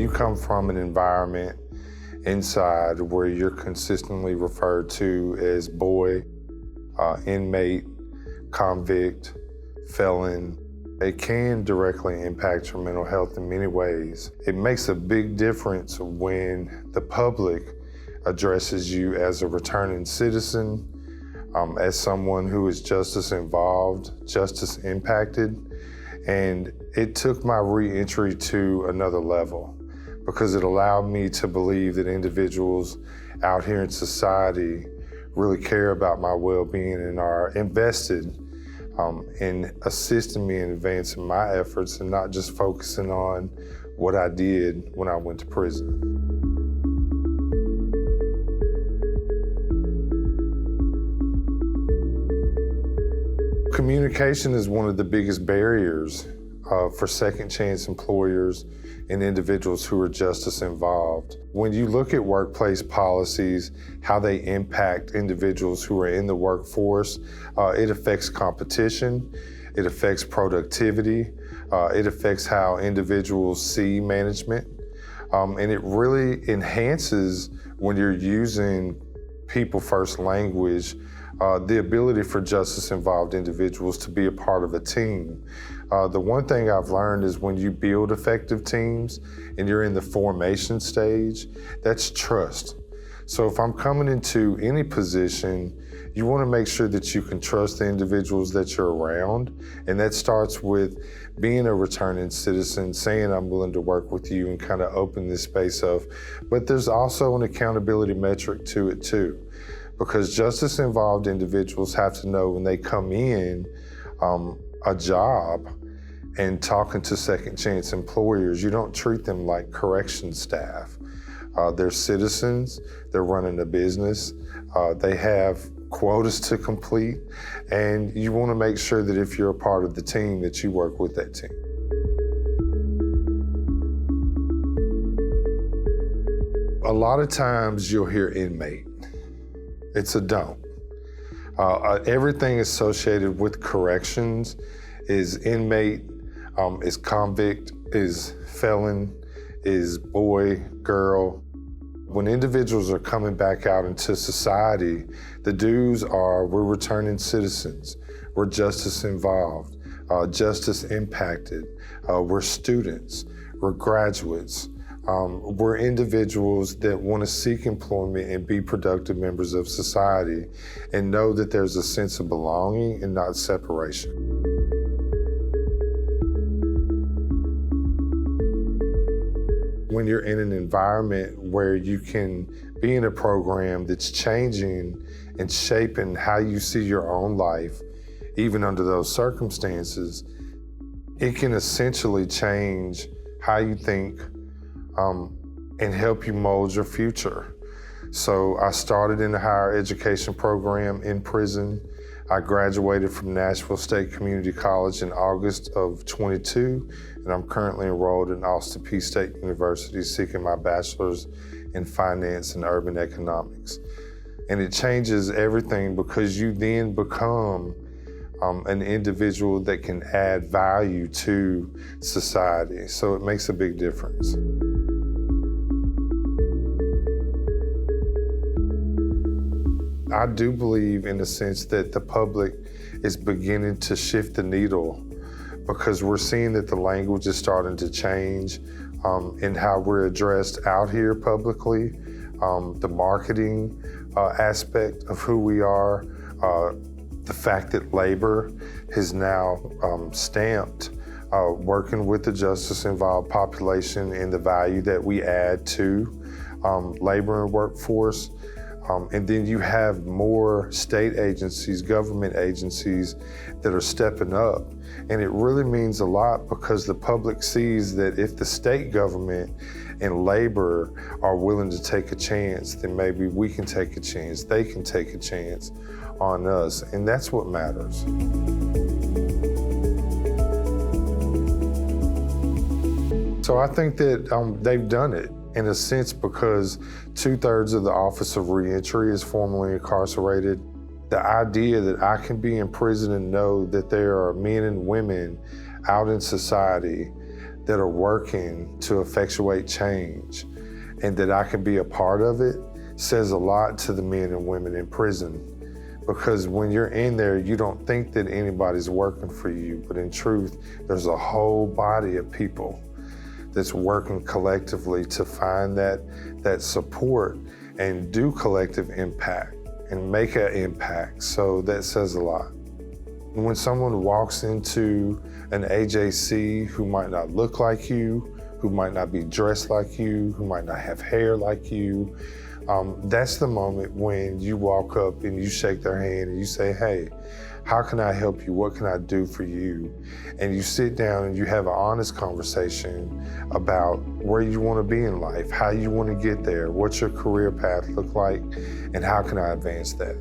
you come from an environment inside where you're consistently referred to as boy, inmate, convict, felon, it can directly impact your mental health in many ways. It makes a big difference when the public addresses you as a returning citizen, as someone who is justice involved, justice impacted. And it took my re-entry to another level because it allowed me to believe that individuals out here in society really care about my well-being and are invested in assisting me in advancing my efforts and not just focusing on what I did when I went to prison. Communication is one of the biggest barriers for second chance employers and individuals who are justice involved. When you look at workplace policies, how they impact individuals who are in the workforce, it affects competition, it affects productivity, it affects how individuals see management, and it really enhances when you're using people-first language, the ability for justice-involved individuals to be a part of a team. The one thing I've learned is when you build effective teams and you're in the formation stage, that's trust. So if I'm coming into any position, you want to make sure that you can trust the individuals that you're around. And that starts with being a returning citizen, saying I'm willing to work with you and kind of open this space up. But there's also an accountability metric to it too, because justice-involved individuals have to know when they come in a job and talking to second chance employers, you don't treat them like correction staff. They're citizens, they're running a business, they have quotas to complete, and you want to make sure that if you're a part of the team that you work with that team. A lot of times you'll hear inmate. It's a don't. Everything associated with corrections is inmate, is convict, is felon, is boy, girl. When individuals are coming back out into society, the dues are we're returning citizens, we're justice involved, justice impacted, we're students, we're graduates. We're individuals that want to seek employment and be productive members of society and know that there's a sense of belonging and not separation. When you're in an environment where you can be in a program that's changing and shaping how you see your own life, even under those circumstances, it can essentially change how you think and help you mold your future. So I started in the higher education program in prison. I graduated from Nashville State Community College in August of 22, and I'm currently enrolled in Austin Peay State University seeking my bachelor's in finance and urban economics. And it changes everything because you then become an individual that can add value to society. So it makes a big difference. I do believe in the sense that the public is beginning to shift the needle because we're seeing that the language is starting to change in how we're addressed out here publicly, the marketing aspect of who we are, the fact that labor has now stamped working with the justice-involved population and the value that we add to labor and workforce. And then you have more state agencies, government agencies that are stepping up. And it really means a lot because the public sees that if the state government and labor are willing to take a chance, then maybe we can take a chance, they can take a chance on us. And that's what matters. So I think that they've done it in a sense because 2/3 of the Office of Reentry is formerly incarcerated. The idea that I can be in prison and know that there are men and women out in society that are working to effectuate change and that I can be a part of it says a lot to the men and women in prison. Because when you're in there, you don't think that anybody's working for you, but in truth, there's a whole body of people that's working collectively to find that support and do collective impact and make an impact. So that says a lot. When someone walks into an AJC who might not look like you, who might not be dressed like you, who might not have hair like you, that's the moment when you walk up and you shake their hand and you say, hey, how can I help you? What can I do for you? And you sit down and you have an honest conversation about where you want to be in life, how you want to get there, what's your career path look like, and how can I advance that?